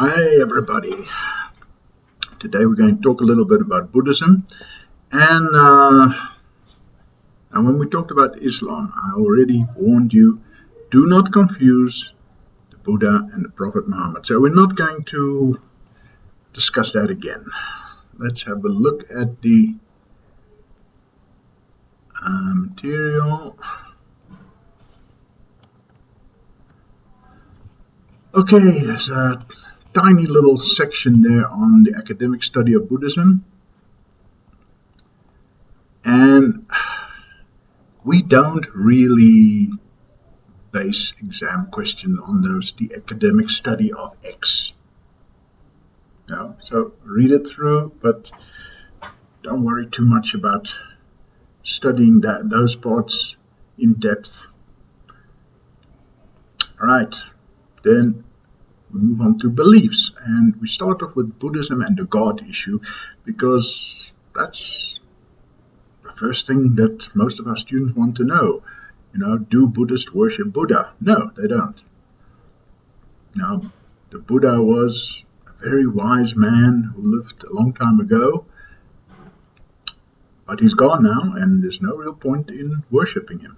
Hi everybody. Today we're going to talk a little bit about Buddhism, and when we talked about Islam, I already warned you, do not confuse the Buddha and the Prophet Muhammad. So we're not going to discuss that again. Let's have a look at the material. Okay, there's a tiny little section there on the academic study of Buddhism, and we don't really base exam questions on those, the academic study of X. No, so read it through, but don't worry too much about studying those parts in depth. Alright, then we move on to beliefs, and we start off with Buddhism and the God issue, because that's the first thing that most of our students want to know. Do Buddhists worship Buddha? No, they don't. Now, the Buddha was a very wise man who lived a long time ago, but he's gone now, and there's no real point in worshipping him.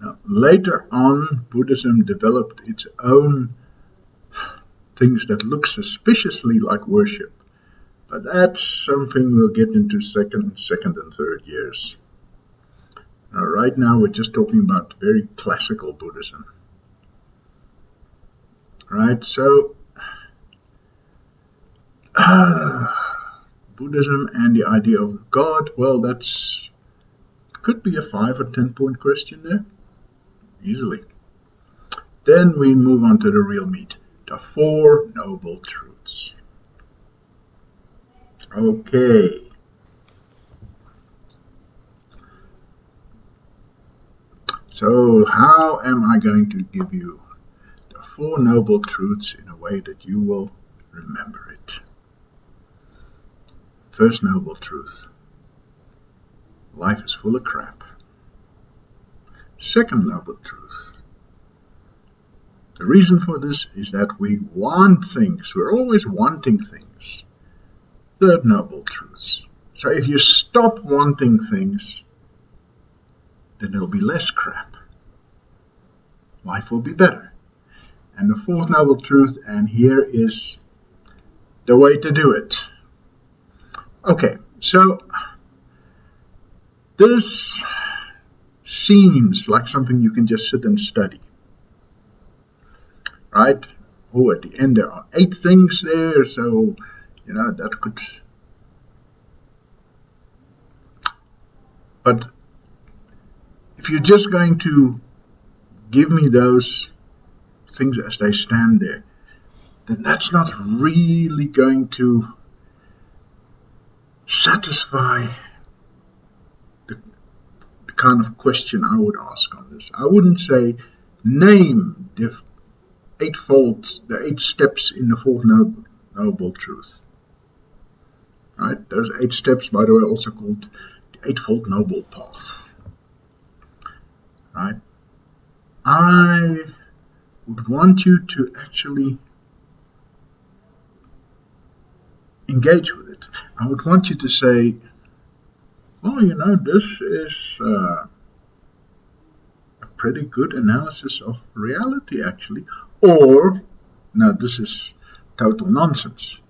Now, later on, Buddhism developed its own things that look suspiciously like worship, but that's something we'll get into second and third years. Now, right now, we're just talking about very classical Buddhism. Right, so Buddhism and the idea of God, well, that's could be a 5 or 10 point question there, easily. Then we move on to the real meat, the Four Noble Truths. Okay. So how am I going to give you the Four Noble Truths in a way that you will remember it? First noble truth: life is full of crap. Second noble truth: the reason for this is that we want things. We're always wanting things. Third noble truth: so if you stop wanting things, then there'll be less crap. Life will be better. And the fourth noble truth, and here is the way to do it. Okay, so this seems like something you can just sit and study, right? Oh, at the end there are 8 things there, so that could. But if you're just going to give me those things as they stand there, then that's not really going to satisfy the kind of question I would ask on this. I wouldn't say, name the 8 steps in the Fourth Noble Truth. Right? Those 8 steps, by the way, are also called the Eightfold Noble Path. Right? I would want you to actually engage with it. I would want you to say, well, this is a pretty good analysis of reality, actually. Or, no, this is total nonsense.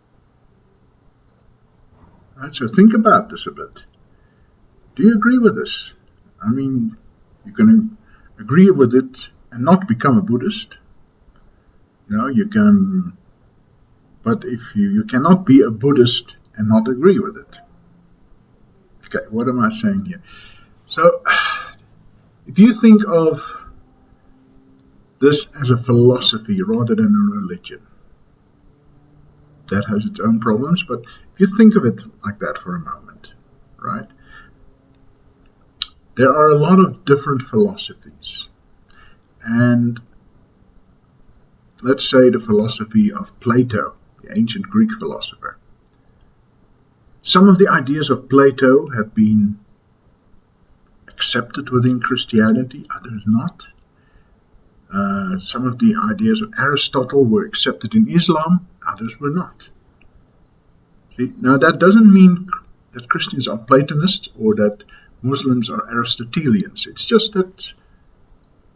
Right, so think about this a bit. Do you agree with this? I mean, you can agree with it and not become a Buddhist. You can, but if you cannot be a Buddhist and not agree with it. Okay, what am I saying here? So, if you think of this as a philosophy rather than a religion, that has its own problems, but if you think of it like that for a moment, right? There are a lot of different philosophies, and let's say the philosophy of Plato, the ancient Greek philosopher. Some of the ideas of Plato have been accepted within Christianity, others not. Some of the ideas of Aristotle were accepted in Islam, others were not. See, now that doesn't mean that Christians are Platonists or that Muslims are Aristotelians. It's just that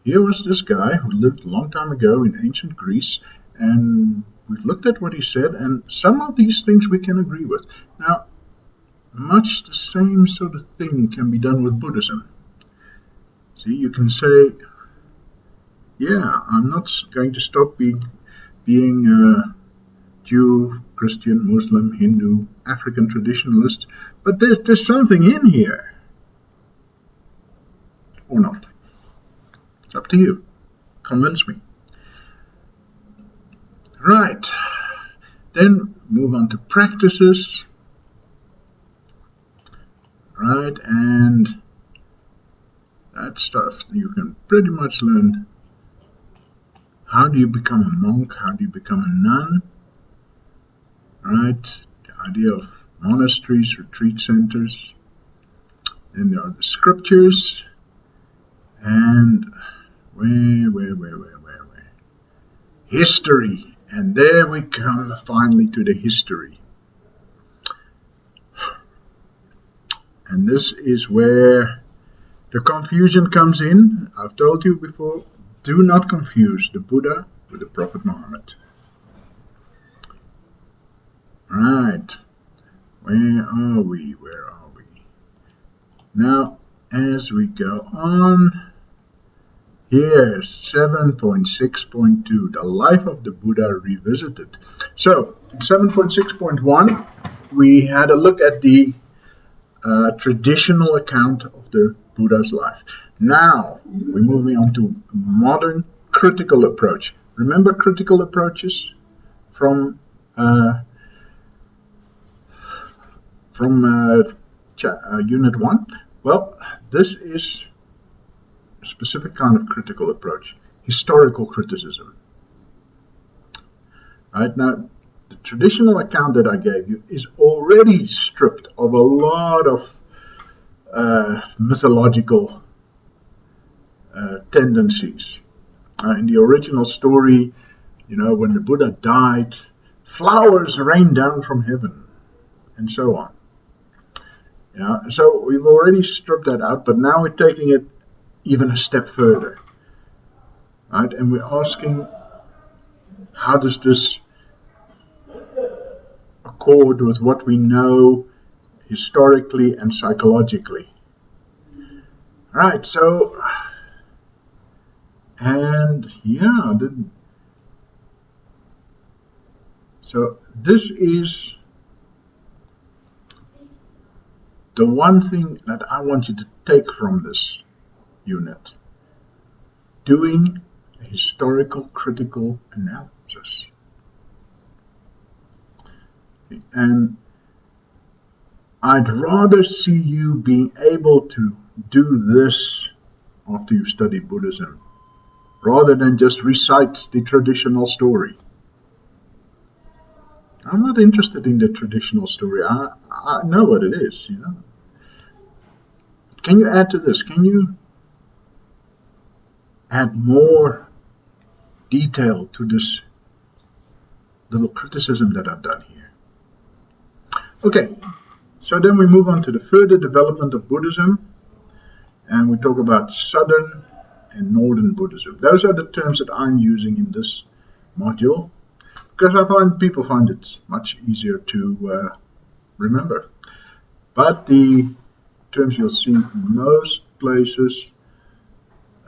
here was this guy who lived a long time ago in ancient Greece, and we've looked at what he said, and some of these things we can agree with. Now, much the same sort of thing can be done with Buddhism. See, you can say, yeah, I'm not going to stop being Jew, Christian, Muslim, Hindu, African traditionalist, but there's something in here. Or not. It's up to you. Convince me. Right. Then move on to practices. Right, and that stuff you can pretty much learn. How do you become a monk? How do you become a nun? Right, the idea of monasteries, retreat centers. Then there are the scriptures. And where? History. And there we come finally to the history. And this is where the confusion comes in. I've told you before, do not confuse the Buddha with the Prophet Muhammad. Right. Where are we? Now, as we go on, here's 7.6.2, the life of the Buddha revisited. So, in 7.6.1, we had a look at the traditional account of the Buddha's life. Now, we're moving on to modern critical approach. Remember critical approaches from Unit 1? Well, this is a specific kind of critical approach, historical criticism. Right now, the traditional account that I gave you is already stripped of a lot of mythological tendencies. In the original story, when the Buddha died, flowers rained down from heaven, and so on. So we've already stripped that out, but now we're taking it even a step further. Right? And we're asking, how does this accord with what we know historically and psychologically? Right, so, and yeah, so this is the one thing that I want you to take from this unit. Doing a historical critical analysis. And I'd rather see you being able to do this after you've studied Buddhism, rather than just recite the traditional story. I'm not interested in the traditional story. I know what it is, Can you add to this? Can you add more detail to this little criticism that I've done here? Okay, so then we move on to the further development of Buddhism, and we talk about Southern and Northern Buddhism. Those are the terms that I'm using in this module, because I find people find it much easier to remember. But the terms you'll see in most places,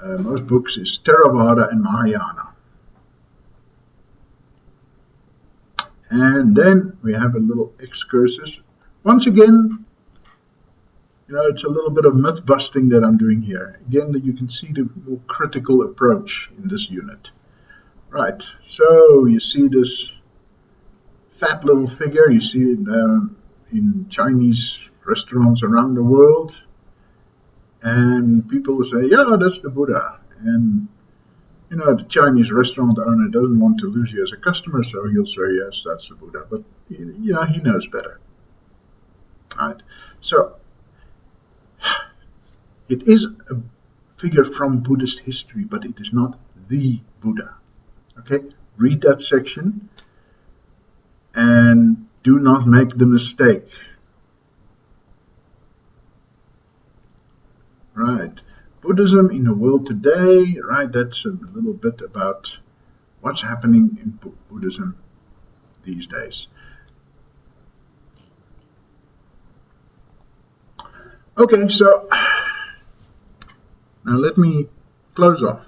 most books, is Theravada and Mahayana. And then we have a little excursus. Once again, it's a little bit of myth busting that I'm doing here. Again, you can see the more critical approach in this unit. Right, so you see this fat little figure, you see it in Chinese restaurants around the world, and people will say, yeah, that's the Buddha. And the Chinese restaurant owner doesn't want to lose you as a customer, so he'll say, yes, that's the Buddha. But he knows better. Right, so it is a figure from Buddhist history, but it is not the Buddha. Okay, read that section and do not make the mistake. Right, Buddhism in the world today, right, that's a little bit about what's happening in Buddhism these days. Okay, so now let me close off.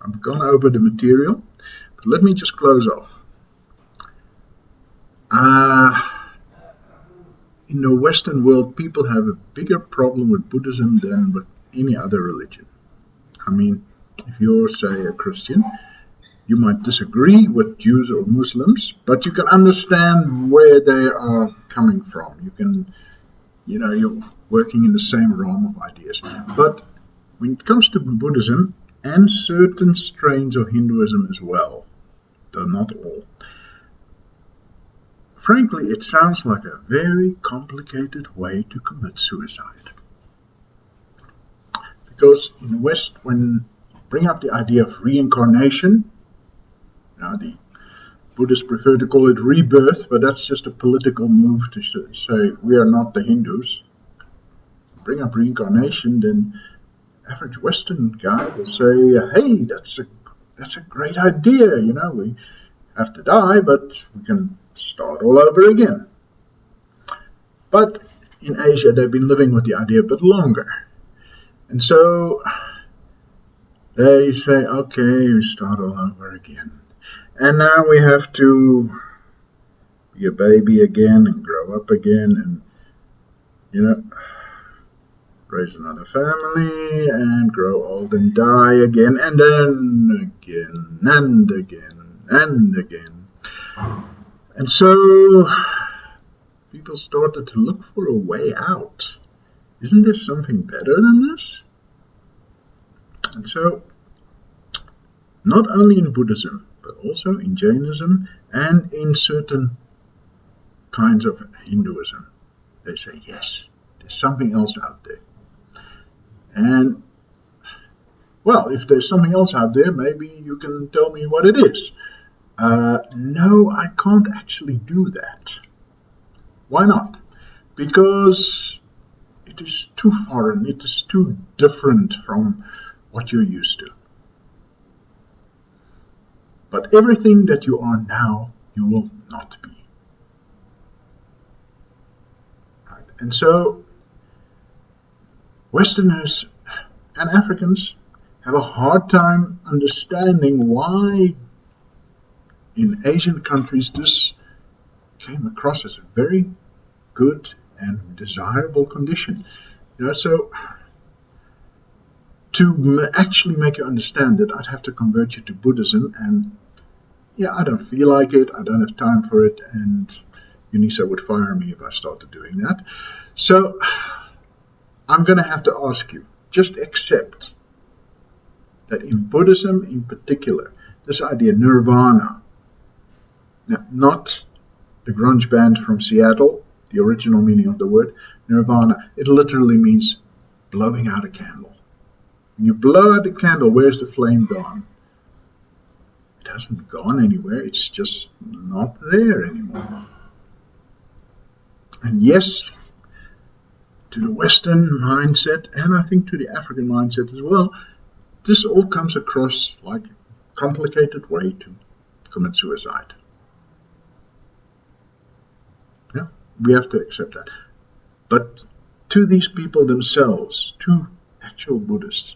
I've gone over the material, but let me just close off. In the Western world, people have a bigger problem with Buddhism than with any other religion. I mean, if you're, say, a Christian, you might disagree with Jews or Muslims, but you can understand where they are coming from. You can, you're working in the same realm of ideas. But when it comes to Buddhism and certain strains of Hinduism as well, though not all, frankly, it sounds like a very complicated way to commit suicide. Because in the West, when you bring up the idea of reincarnation, now the Buddhists prefer to call it rebirth, but that's just a political move to say we are not the Hindus. Bring up reincarnation, then the average Western guy will say, hey, that's a great idea, we have to die, but we can start all over again. But in Asia, they've been living with the idea a bit longer. And so they say, okay, we start all over again. And now we have to be a baby again and grow up again and, raise another family and grow old and die again and then again and again and again. And so people started to look for a way out. Isn't there something better than this? And so, not only in Buddhism, but also in Jainism and in certain kinds of Hinduism, they say, yes, there's something else out there. And, well, if there's something else out there, maybe you can tell me what it is. No, I can't actually do that. Why not? Because it is too foreign, it is too different from what you're used to. But everything that you are now, you will not be. Right. And so, Westerners and Africans have a hard time understanding why in Asian countries this came across as a very good and desirable condition. So to actually make you understand it, I'd have to convert you to Buddhism, and I don't feel like it, I don't have time for it, and UNISA would fire me if I started doing that. So I'm going to have to ask you, just accept that in Buddhism in particular, this idea, nirvana, now, not the grunge band from Seattle, the original meaning of the word, nirvana, it literally means blowing out a candle. When you blow out a candle, where's the flame gone? It hasn't gone anywhere, it's just not there anymore. And yes, to the Western mindset, and I think to the African mindset as well, this all comes across like a complicated way to commit suicide. Yeah, we have to accept that. But to these people themselves, to actual Buddhists,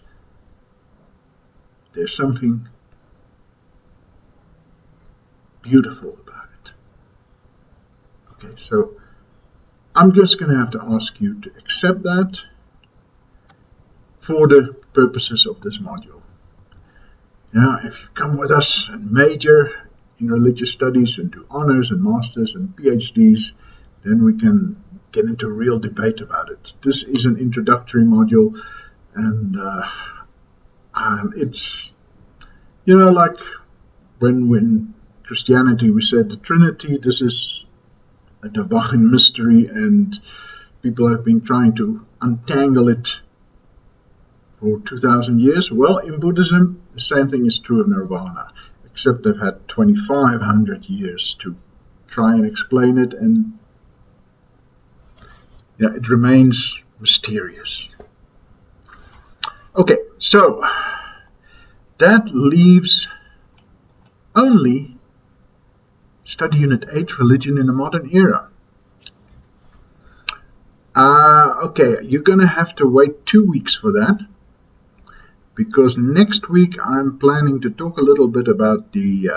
there's something beautiful about it. Okay, so I'm just going to have to ask you to accept that for the purposes of this module. Now, if you come with us and major in religious studies and do honors and masters and PhDs, then we can get into real debate about it. This is an introductory module, and it's, like when Christianity we said the Trinity, this is a divine mystery, and people have been trying to untangle it for 2,000 years. Well, in Buddhism, the same thing is true of nirvana, except they've had 2,500 years to try and explain it, and yeah, it remains mysterious. Okay, so that leaves only Study Unit 8, Religion in the Modern Era. Okay, you're going to have to wait 2 weeks for that, because next week I'm planning to talk a little bit about the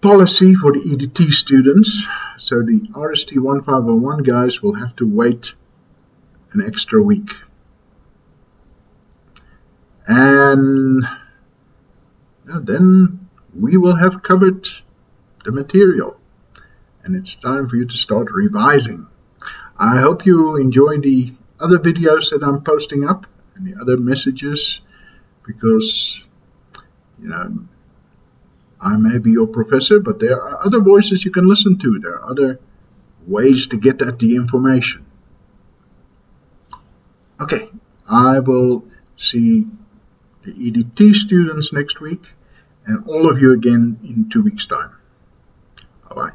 policy for the EDT students. So the RST1501 guys will have to wait an extra week. And then we will have covered the material, and it's time for you to start revising. I hope you enjoy the other videos that I'm posting up and the other messages, because I may be your professor, but there are other voices you can listen to. There are other ways to get at the information. Okay, I will see the EDT students next week, and all of you again in 2 weeks' time. Bye-bye.